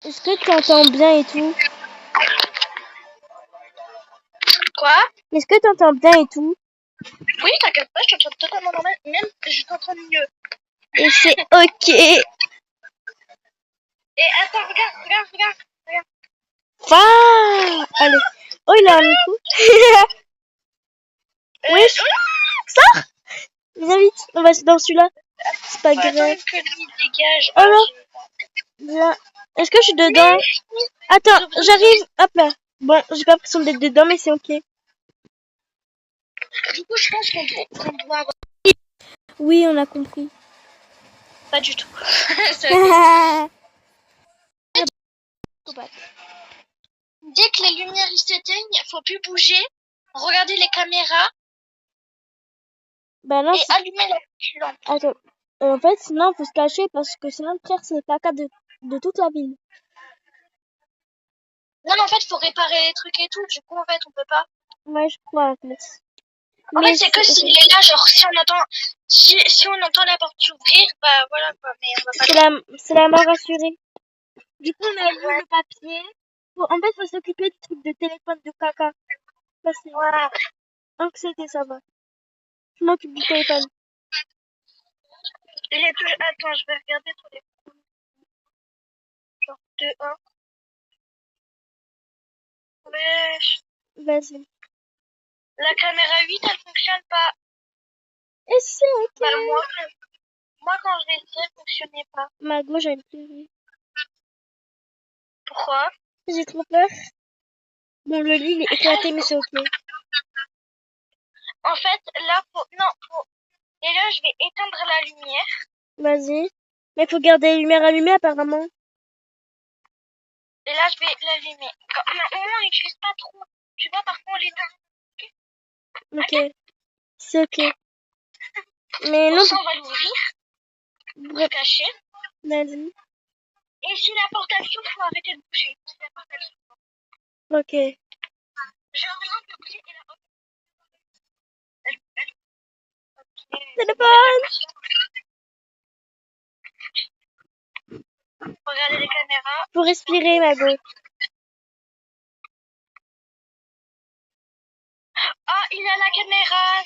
Est-ce que tu entends bien et tout? Quoi? Est-ce que tu entends bien et tout? Oui, t'inquiète pas, je t'entends totalement normal. Même, je t'entends mieux. Et c'est ok. Et attends, regarde. Ah, allez. Oh, il a un micro. Oui, sors. Viens vite, on va dans celui-là. C'est pas Faut grave. attendre que lui dégage. Oh non. Viens. Est-ce que je suis dedans? Attends, j'arrive. Hop là. Bon, j'ai pas l'impression d'être dedans, mais c'est ok. Du coup, je pense qu'on doit avoir... Oui, on a compris. Pas du tout. Dès que les lumières ils s'éteignent, faut plus bouger, regarder les caméras Bah non, et allumer la lampe. attends. En fait, sinon, faut se cacher parce que sinon, frère, c'est le caca de toute la ville. Non, mais en fait, faut réparer les trucs et tout. Du coup, en fait, on peut pas. Ouais, je crois, en fait. En fait, c'est que s'il est là, genre, si on entend la porte s'ouvrir, bah voilà quoi. Mais on va pas. C'est la mort assurée. Du coup, on a lu le papier. En fait, faut s'occuper du truc de téléphone de caca. Voilà. Anxiété, ça va. Je m'occupe du téléphone. Il est toujours... Attends, je vais regarder sur les... Genre 2-1. Ouais. Vas-y. La caméra 8, elle fonctionne pas. Et c'est ok. Bah, moi, quand je l'ai essayé, elle fonctionnait pas. Ma gauche, elle pleurait. Pourquoi? J'ai trop peur. Bon, le lit, il est éclaté, mais c'est ok. En fait, là, faut... Et là, je vais éteindre la lumière. Vas-y. Mais faut garder les lumières allumées, apparemment. Et là, je vais l'allumer. Au moins, on n'utilise pas trop. Tu vois, parfois, on l'éteint. Ok. C'est ok. Mais non. Ça, on va l'ouvrir. Pour cacher. Vas-y. Et si la porte elle s'ouvre, faut arrêter de bouger. Si la porte elle s'ouvre. Ok. Je regarde de bouger et là, Téléphone. Regardez les caméras. Faut respirer, ma go. Ah, il a la caméra.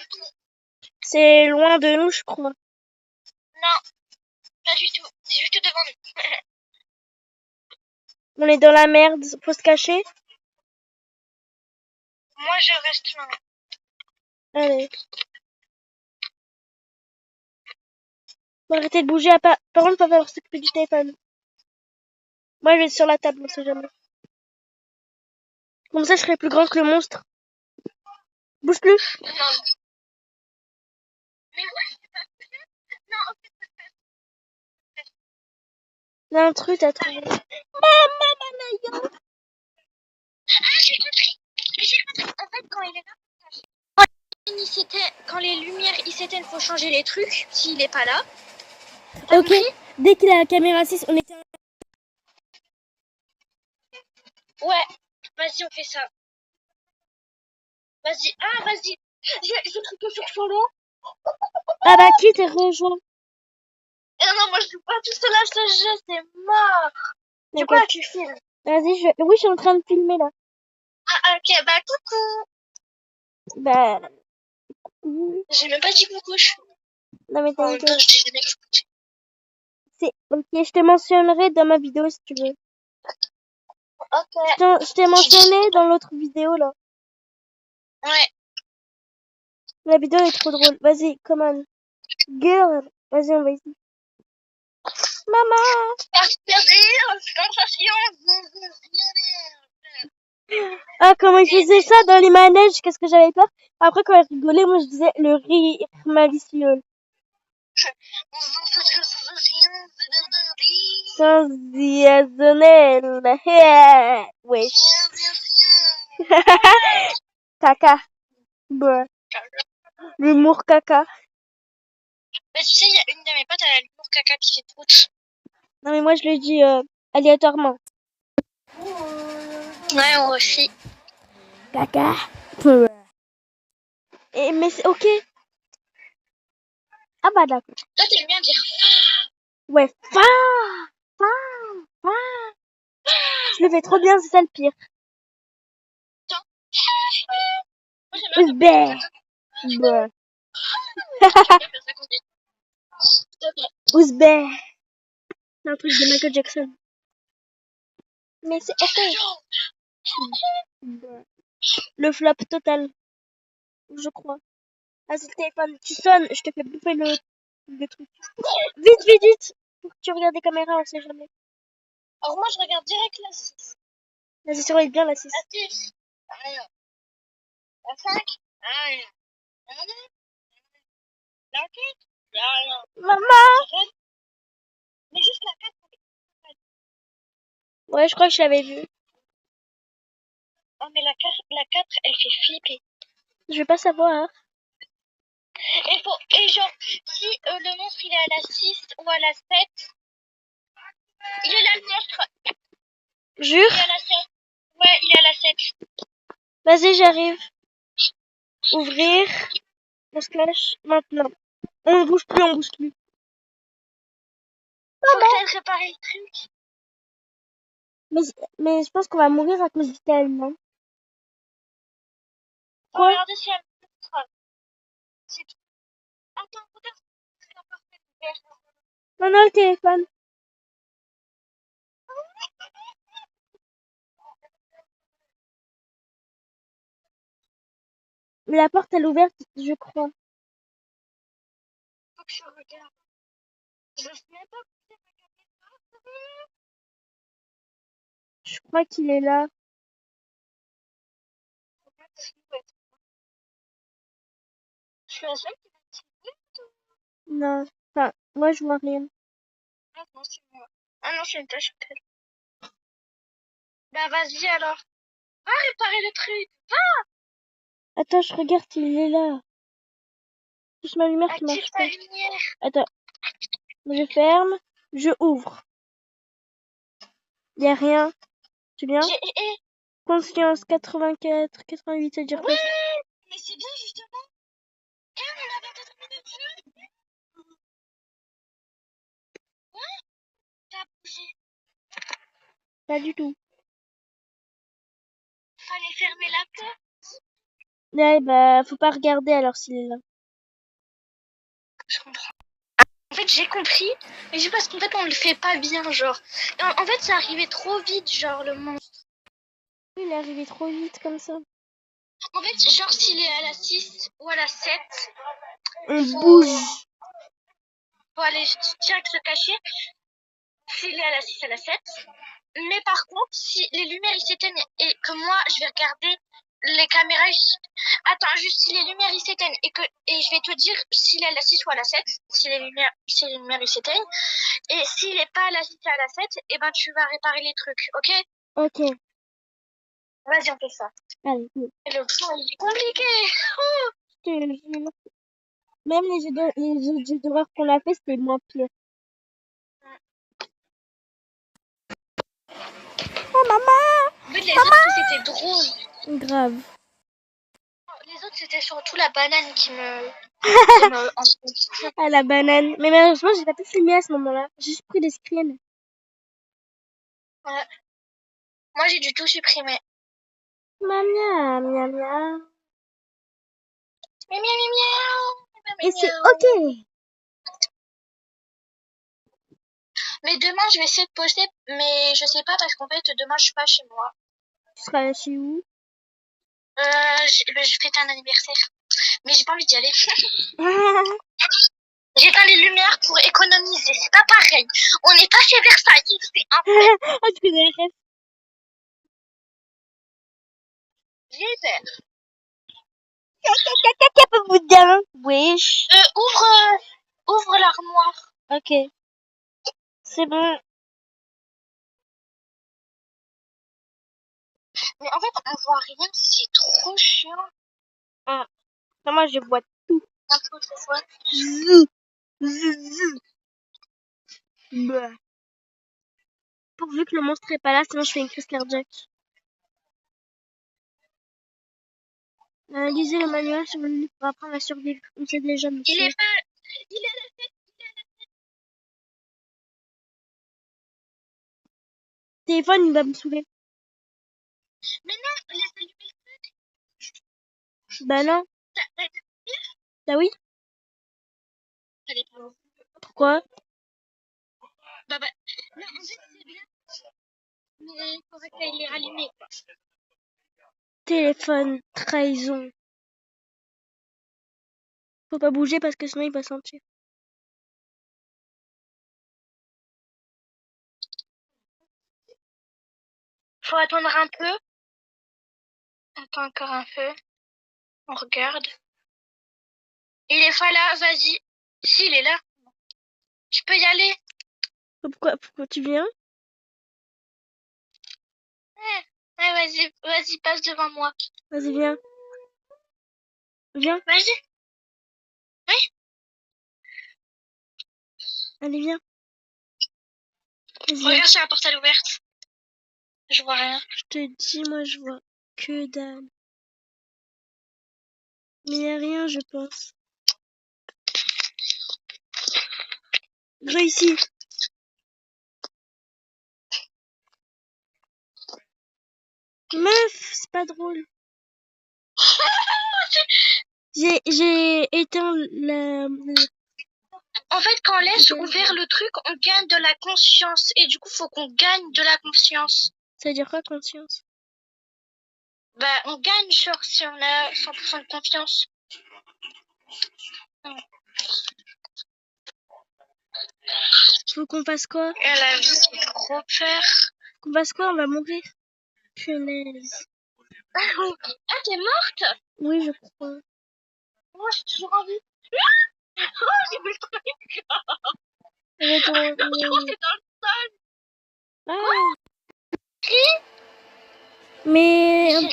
C'est loin de nous, je crois. Non, pas du tout. C'est juste devant nous. On est dans la merde. Faut se cacher. Moi, je reste là. Allez. Faut arrêter de bouger. Par contre, faut falloir s'occuper du téléphone. Moi, je vais être sur la table, on sait jamais. Comme ça, je serai plus grand que le monstre. Bouge plus. Non. Mais moi, je sais pas. Non, en fait, L'intrus, t'as trouvé. Maman, ah, j'ai compris. En fait, quand il est là, quand les lumières ils s'éteignent, faut changer les trucs. S'il est pas là. ok. Dès qu'il a la caméra 6, on était... Ouais. Vas-y, on fait ça. Vas-y. Ah, vas-y. J'ai cliqué sur solo. Ah bah, qui t'es rejoint? Non, moi, je joue pas tout seul à ce jeu. C'est mort. Du coup, là, tu filmes. Vas-y, oui, je suis en train de filmer, là. Ah, ok. Bah, coucou. Bah... J'ai même pas dit coucou. Non, mais En même temps, t'inquiète. je t'ai jamais écouté. C'est ok, je te mentionnerai dans ma vidéo si tu veux. Ok. Je t'ai mentionné dans l'autre vidéo là. Ouais. La vidéo est trop drôle. Vas-y, come on. Girl. Vas-y, on va ici. Maman. Ah, comment il faisait ça dans les manèges, qu'est-ce que j'avais peur. Après, quand elle rigolait, moi je disais le rire malicieux. Sensationnel. Wesh. Caca. Bruh. L'humour caca. Mais tu sais, il y a une de mes potes, elle a l'humour caca qui fait prout. Non mais moi je le dis aléatoirement. Ouais, on refait. Caca. Et, mais c'est ok. Ah bah d'accord. Toi, t'aimes bien dire Ouais. Fa. Je le fais trop bien, c'est ça le pire. Moi, j'aime Ouzbek. Bah. bien faire ça quand je s'il te plaît. Ouzbek. C'est un truc de Michael Jackson. Mais c'est ok. Bah. Le flop total. Je crois. Ah, c'est le téléphone. Tu sonnes, je te fais bouffer le truc. Vite, vite, vite. Faut que tu regardes les caméras, on sait jamais. Alors, moi, je regarde direct la 6. Vas-y, surveille bien la 6. La 6. Rien. La 5. Rien. La 9. La 4. Rien. Maman! Mais juste la 4. Ouais, je crois que je l'avais vu. Oh, mais la 4, elle fait flipper. Je vais pas savoir. Et genre, si le monstre il est à la 6 ou à la 7, il est là le monstre. Jure? Il est à la 7. Ouais, il est à la 7. Vas-y, j'arrive. Ouvrir. On se cache maintenant. On bouge plus, on bouge plus. Faut que t'ailles réparer le truc. Mais je pense qu'on va mourir à cause du tel, non? Faut Quoi? regarder si elle c'est tout. Attends, regarde si la porte est ouverte. Non, non, le téléphone. La porte, elle est ouverte, je crois. Faut que je regarde. Je sais même pas où c'est ma caméra. Je crois qu'il est là. Je suis la seule qui va tirer. Non. Enfin, moi, je vois rien. Ah non, c'est moi. Ah non, c'est une tâche. Bah vas-y alors. Va réparer le truc. Attends, je regarde s'il est là. Juste ma lumière qui Active marche ta pas. lumière. Attends. Je ferme. Je ouvre. Y a rien. Tu viens? Conscience 84, 88, ça veut dire quoi? Ouais, mais c'est bien justement. Et on a 24 minutes. Ouais, t'as bougé. Pas du tout. Fallait fermer la porte. Ouais, bah, faut pas regarder alors s'il est là. Je comprends. En fait, j'ai compris, mais c'est parce qu'en fait, on le fait pas bien, genre. En fait, ça arrivait trop vite, genre, le monstre. Il est arrivé trop vite comme ça. En fait, genre, s'il est à la 6 ou à la 7, On bouge. faut aller direct se cacher. S'il est à la 6, à la 7. Mais par contre, si les lumières ils s'éteignent et que moi, je vais regarder les caméras. Attends, juste si les lumières ils s'éteignent et je vais te dire s'il est à la 6 ou à la 7, si les lumières ils s'éteignent. Et s'il est pas à la 6 ou à la 7, et ben tu vas réparer les trucs, ok? Ok. Vas-y, on fait ça. Allez, go. Et le plan, il est compliqué. Je te jure. Même les autres jeux d'horreur qu'on a fait, c'était moins pire. Oh, maman! En fait, les autres, c'était drôle. Grave. Les autres, c'était surtout la banane qui me... Ah, la banane. Mais malheureusement, j'ai pas pu filmer à ce moment-là. J'ai juste pris des screens. Ouais. Moi, j'ai du tout supprimé. Miam, miam, miam. Miaou, miaou, miaou. Et c'est ok. Mais demain, je vais essayer de poster, mais je sais pas parce qu'en fait, demain, je suis pas chez moi. Tu seras chez où? Je fête un anniversaire. Mais j'ai pas envie d'y aller. J'éteins les lumières pour économiser. C'est pas pareil. On n'est pas chez Versailles. C'est un fait. Oh, tu connais la rêve. J'ai peur. Caca, boudin. Wesh. Ouvre l'armoire. Ok. C'est bon. Mais en fait, on voit rien. C'est trop chiant. Ah. Non, moi, je vois tout. Un peu trop fois. Zou. Zou. Bah. Pourvu que le monstre est pas là, sinon je fais une crise cardiaque. Lisez le manuel sur le livre pour apprendre à survivre. On sait déjà, monsieur. Il est pas... Il est là. téléphone, il va me saouler. Mais non, laisse allumer. Bah non. T'as été Bah oui. allez, pardon. Pourquoi? Bah, non, en fait, c'est bien. Mais il faudrait que t'ailles les rallumer, quoi. Téléphone, trahison. Faut pas bouger parce que sinon il va sentir. Faut attendre un peu. Attends encore un peu. On regarde. Il est pas là, vas-y. Si, il est là. Tu peux y aller. Pourquoi tu viens? Ouais, vas-y, passe devant moi. Vas-y, viens. Viens. Vas-y. Allez, viens. Vas-y, viens. Regarde sur la porte à ouverte. Je vois rien. Je te dis, moi, je vois que dalle. Mais y a rien, je pense. Réussi. Meuf, c'est pas drôle. J'ai éteint En fait, quand on laisse ouvert le truc, on gagne de la conscience. Et du coup, faut qu'on gagne de la conscience. Ça veut dire quoi, conscience? Bah, on gagne, genre, si on a 100% de confiance. Faut qu'on fasse quoi? Elle a vu trop peur. Qu'on fasse quoi? On va mourir. Punaise. Ah, t'es morte? Oui, je crois. Moi, j'ai toujours envie. Oh, j'ai vu le truc. Arrête, Non, je crois que c'est dans le sol. Ah. Mais J'ai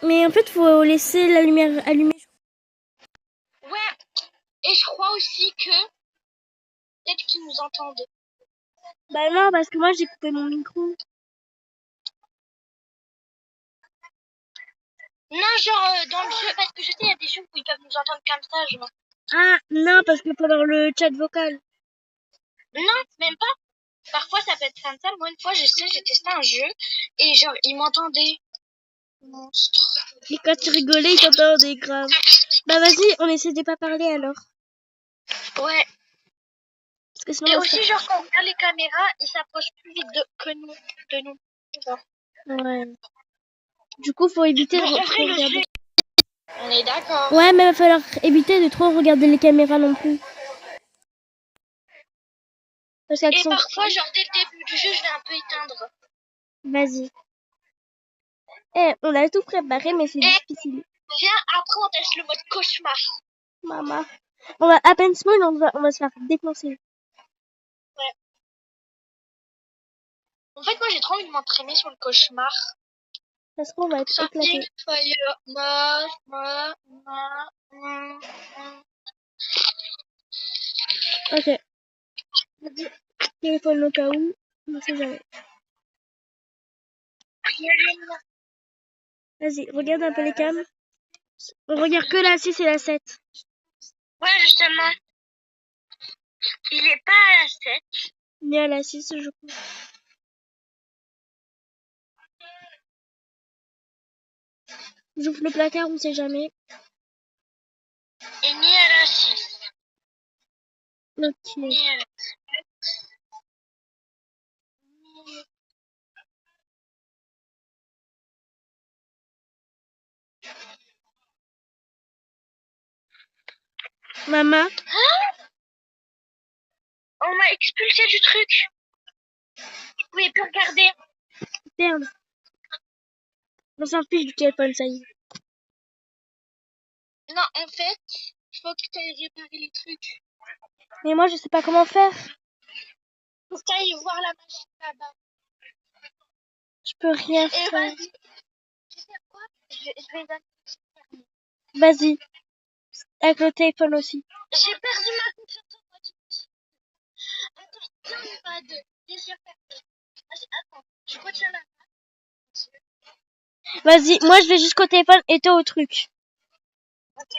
rien. en fait, faut laisser la lumière allumée. Ouais. Et je crois aussi que peut-être qu'ils nous entendent. Bah non, parce que moi, j'ai coupé mon micro. Non, genre dans le jeu, parce que je sais, il y a des jeux où ils peuvent nous entendre comme ça, genre. Ah, non, parce qu'il faut avoir le chat vocal. Non, même pas. Parfois, ça peut être comme ça. Moi, une fois, je sais, j'ai testé un jeu et genre, ils m'entendaient. Monstre. Et quand tu rigolais, ils t'entendaient grave. Bah vas-y, on essaie de pas parler alors. Ouais. Parce que sinon, Et on aussi, genre, quand on regarde les caméras, ils s'approchent plus vite que nous. De nous. Genre. Ouais. Du coup, faut éviter Bon, de en trop vrai, le regarder. jeu. On est d'accord. Ouais, mais il va falloir éviter de trop regarder les caméras non plus. Parce qu'elles Et sont... parfois, genre, dès le début du jeu, je vais un peu éteindre. Vas-y. On a tout préparé, mais c'est difficile. Viens, après, on teste le mode cauchemar. Maman. On va à peine small, on va se faire défoncer. Ouais. En fait, moi, j'ai trop envie de m'entraîner sur le cauchemar. Parce qu'on va être éclaté. Ok. Téléphone au cas où, on sait jamais. Vas-y, regarde un peu les cams. On regarde que la 6 et la 7. Ouais, justement. Il est pas à la 7. Ni à la 6, je crois. J'ouvre le placard, on sait jamais. Et ni à la 6. Ok. Ni à la... Maman. On m'a expulsé du truc. Je pouvais plus regarder. Merde. On s'en fiche du téléphone, ça y est. Non, en fait, faut que tu ailles réparer les trucs. Mais moi, je sais pas comment faire. Faut que tu ailles voir la machine là-bas. Je peux rien Et faire. vas-y. Tu sais quoi? Je vais Vas-y. Avec le téléphone aussi. J'ai perdu ma confiance en moi. Attends, viens, on va à deux. Laisse-le faire. Attends, je retiens la Vas-y, moi, je vais jusqu'au téléphone et toi au truc. Ok.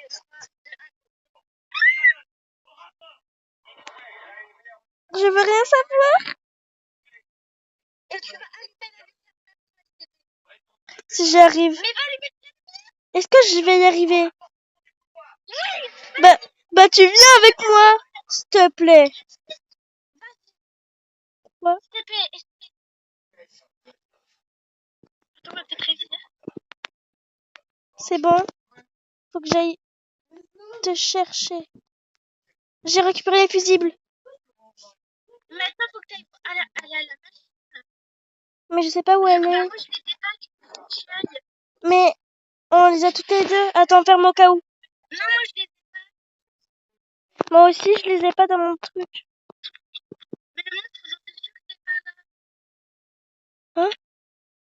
Je veux rien savoir. Et tu vas allumer Si j'y arrive. Mais va lui mettre... Est-ce que je vais y arriver? Bah tu viens avec moi, s'il te plaît. Quoi? S'il te plaît. Attends, on va peut-être réussir. C'est bon. Faut que j'aille te chercher. J'ai récupéré les fusibles. Maintenant, faut que tu ailles à la machine. Mais je sais pas où elle Bah, est. moi, je les ai pas, il faut que j'y aille. Mais on les a toutes les deux. Attends, ferme au cas où. Non, moi, je les ai pas. Moi aussi, je les ai pas dans mon truc. Mais le montre, j'en suis sûre que c'est pas là. Hein?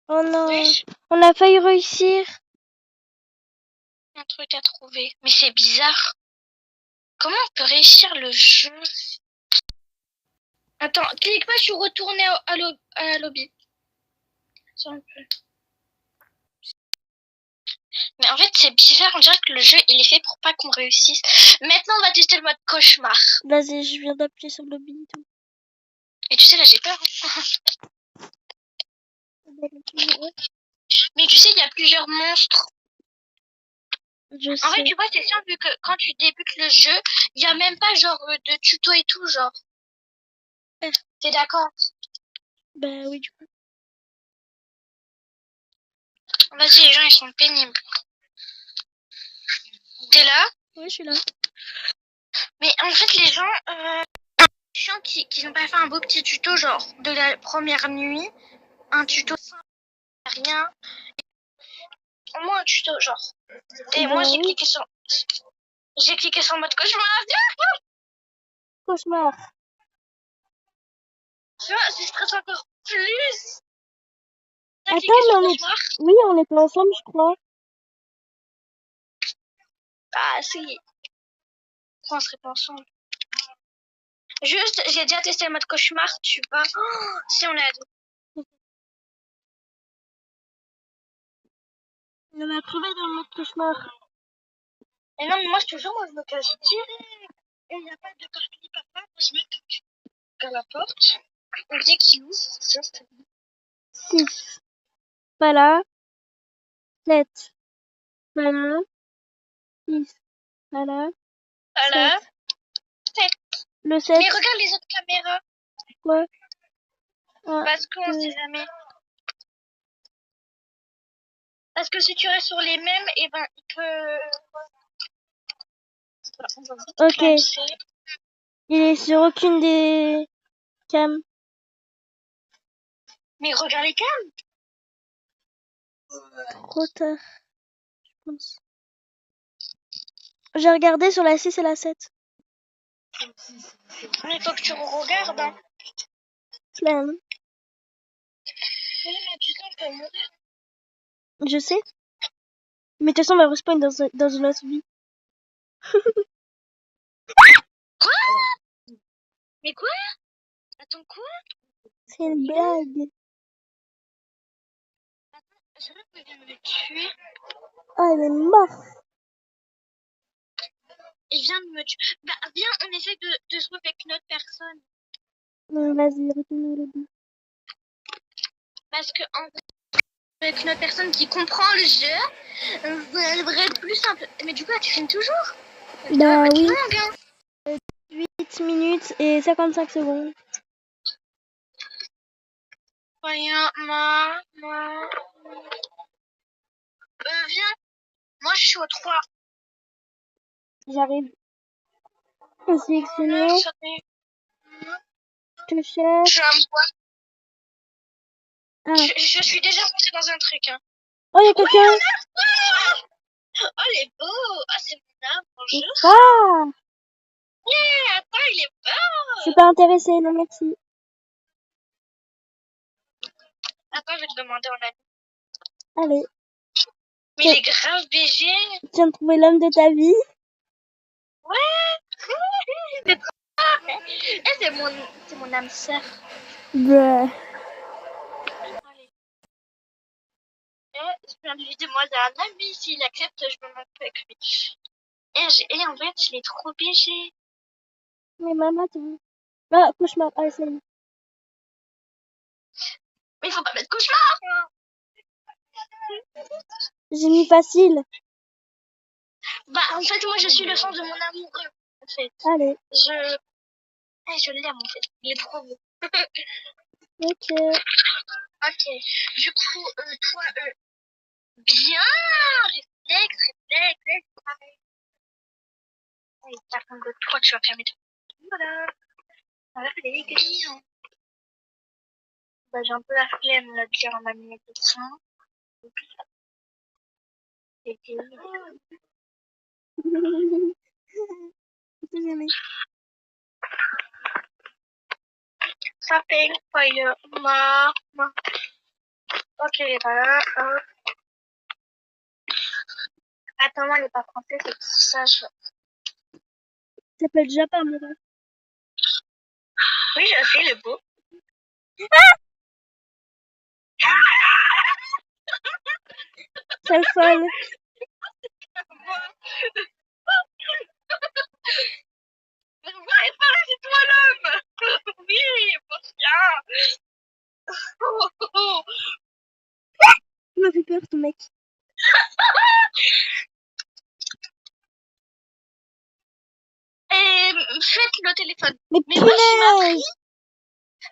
Oh non. Wesh, On a failli réussir. un truc à trouver. Mais c'est bizarre. Comment on peut réussir le jeu? Attends, clique pas, je suis retournée à la lobby. Ça, un peu. Mais en fait, c'est bizarre, on dirait que le jeu, il est fait pour pas qu'on réussisse. Maintenant, on va tester le mode cauchemar. Vas-y, je viens d'appuyer sur le lobby et tout. Et tu sais, là, j'ai peur. Mais tu sais, il y a plusieurs monstres. Je En fait, sais. tu vois, c'est simple, vu que quand tu débutes le jeu, il y a même pas genre de tuto et tout, genre. T'es d'accord? Bah oui, du coup. Vas-y, les gens, ils sont pénibles. T'es là? Oui, je suis là. Mais en fait, les gens, chiants qui n'ont pas fait un beau petit tuto, genre, de la première nuit. Un tuto simple, rien. Au moins un tuto, genre. Et moi, Bah j'ai oui. cliqué sur le mode cauchemar. Cauchemar. Tu vois, c'est stressant encore plus. T'as Attends, cliqué mais sur on est... cauchemar? Oui, on était ensemble, je crois. Ah, si. Pourquoi on serait pas ensemble? Juste, j'ai déjà testé le mode cauchemar, tu vois. Oh, si on est à deux. On a trouvé dans le mode cauchemar. Et non, mais moi, je te jure, moi, je me cache direct. Et il n'y a pas de partie papa, je me cache à la porte. Et dès qu'il ouvre, juste. 6. Pas là. 7. Pas là. 6. Pas là. Voilà. 7. 7. Le 7. Mais regarde les autres caméras. Quoi? 1, Parce qu'on 2. sait jamais. Parce que si tu restes sur les mêmes, et ben, il peut. Voilà, on va vite Ok. lancer. Il est sur aucune des cams. Mais regarde les cams. Trop tard, je pense. J'ai regardé sur la 6 et la 7. Mais il faut que tu regardes. Hein. Flemme. Oui, mais tu sais, on peut mourir. Je sais. Mais de toute façon, on va respawn dans une autre vie. Quoi? Mais quoi? Attends, quoi? C'est une blague. Je crois qu'il vient de me tuer. Oh, elle est morte. Il vient de me tuer. Bah, viens, on essaie de se trouver avec une autre personne. Vas-y, retourne au lobby. Parce que, en fait, avec une autre personne qui comprend le jeu, ça devrait être plus simple. Mais du coup, là, tu filmes toujours? Bah oui. Longue, hein. 8 minutes et 55 secondes. Voyons, moi. Viens. Moi, je suis au 3. J'arrive. Sélectionner. Je Je cherche. suis un bois. Ah. Je suis déjà rentrée dans un truc. Hein. Oh, il y a quelqu'un. Oh, il est beau. Ah, c'est mon âme. Bonjour. Ah. Yeah, attends, il est beau. Je suis pas intéressée, non merci. Attends, je vais te demander en ami. Allez. Mais il est grave BG. Tu viens de trouver l'homme de ta vie. Ouais. C'est trop. Eh, c'est mon âme sœur. Bah. Je viens de lui demander à un ami, s'il accepte, je me mets avec lui. Et en fait, il est trop BG. Mais maman, tu veux. Ah, cauchemar. Ah, c'est lui. Mais il faut pas mettre cauchemar. J'ai mis facile. Bah, en fait, moi, je suis le sens de mon amoureux. En fait, Allez, je l'aime, en fait. Il est trop beau. ok. Ok. Du coup, toi, bien! Réflexe. Et par contre, toi, tu vas fermer ta... Voilà. Voilà les grilles. Bah, j'ai un peu la flemme, là, de lire ma minute de son. Et puis, something for your mama. Ok, voilà. Attends, moi, elle est pas française, c'est pour ça, je... Ça s'appelle déjà pas, mon gars. Oui, je sais, le beau. Sale folle. C'est toi l'homme. Oui, mon chien. Il m'a fait peur, ton mec. Et faites le téléphone. Mais Mais moi, il m'a pris. punaise!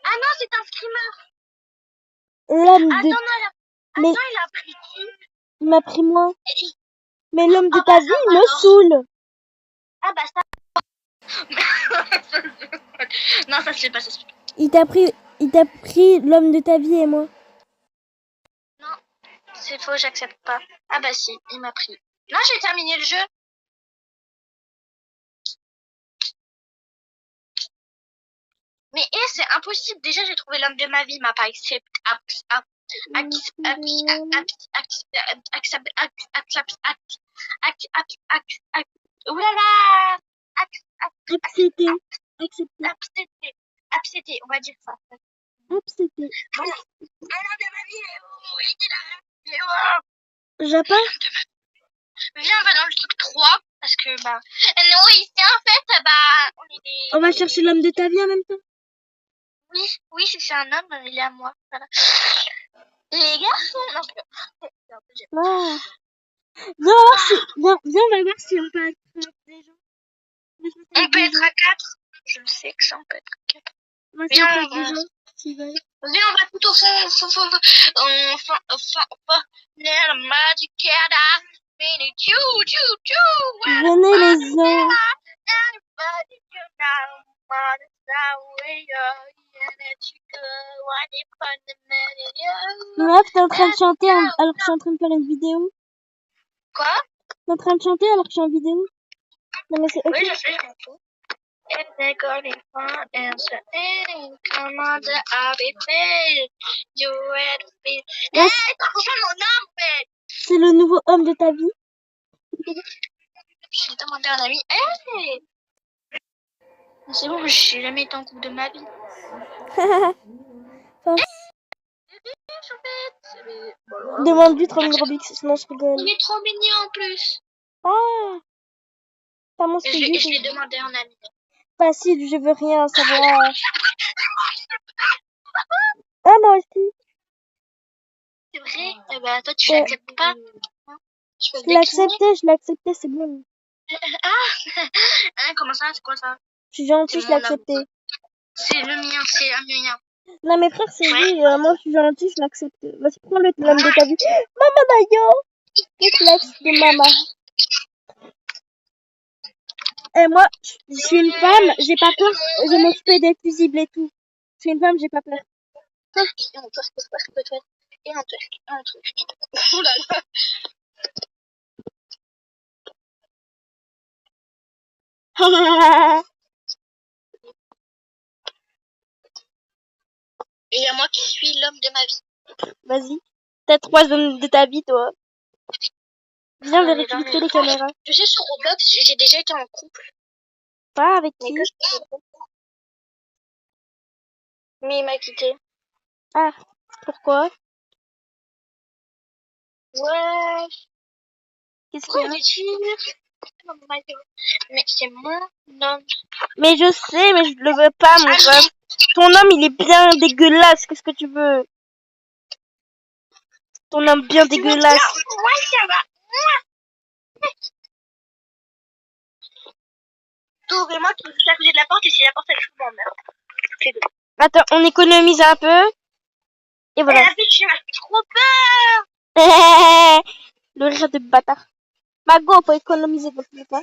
Ah non, c'est un streamer. L'homme de... Attends, Mais attends, il a pris qui? il m'a pris moi. Et- Mais l'homme de Ah ta bah vie, ça il me alors. saoule. Ah bah ça. Non, ça se fait pas, ça se fait pas. Il t'a pris l'homme de ta vie et moi. Non, c'est faux, j'accepte pas. Ah bah si, il m'a pris. Non, j'ai terminé le jeu. Mais c'est impossible. Déjà, j'ai trouvé l'homme de ma vie, il m'a pas accepté. Oulala! Accepté. Accepté, on va dire ça. Accepté. Voilà. L'homme de ma vie, il est où? Il était là. Il est où? Japon? Viens, on va dans le truc 3. Parce que, bah. Nous, ici, en fait, bah. On est des. On va chercher l'homme de ta vie en même temps. Oui, si c'est un homme, il est à moi. Voilà. Les garçons, non, Ah. Viens, on va voir si... Viens, on va voir si on peut attraper des gens. on peut être à 4. Je sais que ça, on peut être à 4. On va Viens, chercher des gens s'ils veulent. Viens, on va tout au fond. La magicada. Venez les hommes. Meuf, t'es en train de chanter alors que je suis en train de faire une vidéo. Quoi? T'es en train de chanter alors que je suis en vidéo. Non mais c'est ok. Oui, je sais, je m'en fous. Yes. C'est le nouveau homme de ta vie. J'ai demandé à un ami. C'est bon, j'ai jamais été en couple de ma vie. Demande-lui 30 000 Robux, sinon je rigole. Il est trop mignon en plus. Ah. Pas mon Je lui ai style. demandé à un ami. Facile, je veux rien savoir. Ah, moi aussi. C'est vrai? Eh ben, toi, tu l'acceptes pas. Tu peux Je l'ai accepté, c'est bon. Comment ça? C'est quoi ça? Je suis gentille, je l'ai accepté. C'est le mien, c'est un mien. Non, mes frères, c'est vrai, moi je suis gentille, je l'accepte. Vas-y, prends l'homme de ta vie. Maman d'ailleurs. Réflexe de maman. Et moi, je suis une femme, j'ai pas peur, je m'occupe des fusibles et tout. Je suis une femme, j'ai pas peur. Et un truc. Oh là là. Et il y a moi qui suis l'homme de ma vie. Vas-y. T'as 3 hommes de ta vie, toi. Viens vérifier vite fait les caméras. Tu sais, sur Roblox, j'ai déjà été en couple. Pas avec qui? Mais il m'a quitté. Ah, pourquoi? Ouais. Qu'est-ce qu'il y a? Mais c'est mon homme. Mais je sais, mais je le veux pas, mon homme. Ton homme, il est bien dégueulasse. Qu'est-ce que tu veux? Ton homme bien dégueulasse. Moi, ça va. Ouvrez-moi qui est à côté de la porte et si la porte elle s'ouvre en meurt. C'est deux. Attends, on économise un peu. Et voilà. La bitch, m'a fait trop peur. Le rire de bâtard. Mago, faut économiser dans tous les cas.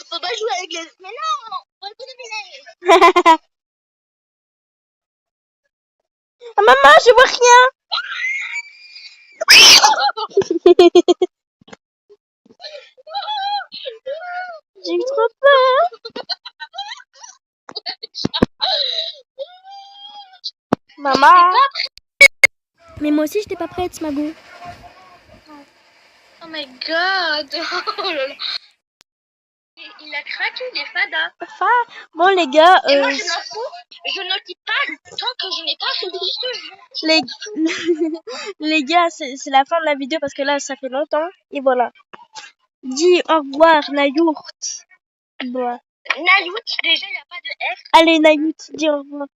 Faut pas jouer avec les... Mais non, faut économiser. Ah maman, je vois rien. J'ai eu trop peur. Maman. Mais moi aussi, j'étais pas prête, Mago. Oh my god. Oh là là. Il a craqué les fadas. Enfin, bon les gars, Et moi je m'en fous, je ne quitte pas tant que je n'ai pas fini ce jeu. les gars, c'est la fin de la vidéo parce que là, ça fait longtemps. Et voilà. Dis au revoir, Nayourt. Bon. Nayout, déjà il n'y a pas de F. Allez, Nayourt, dis au revoir.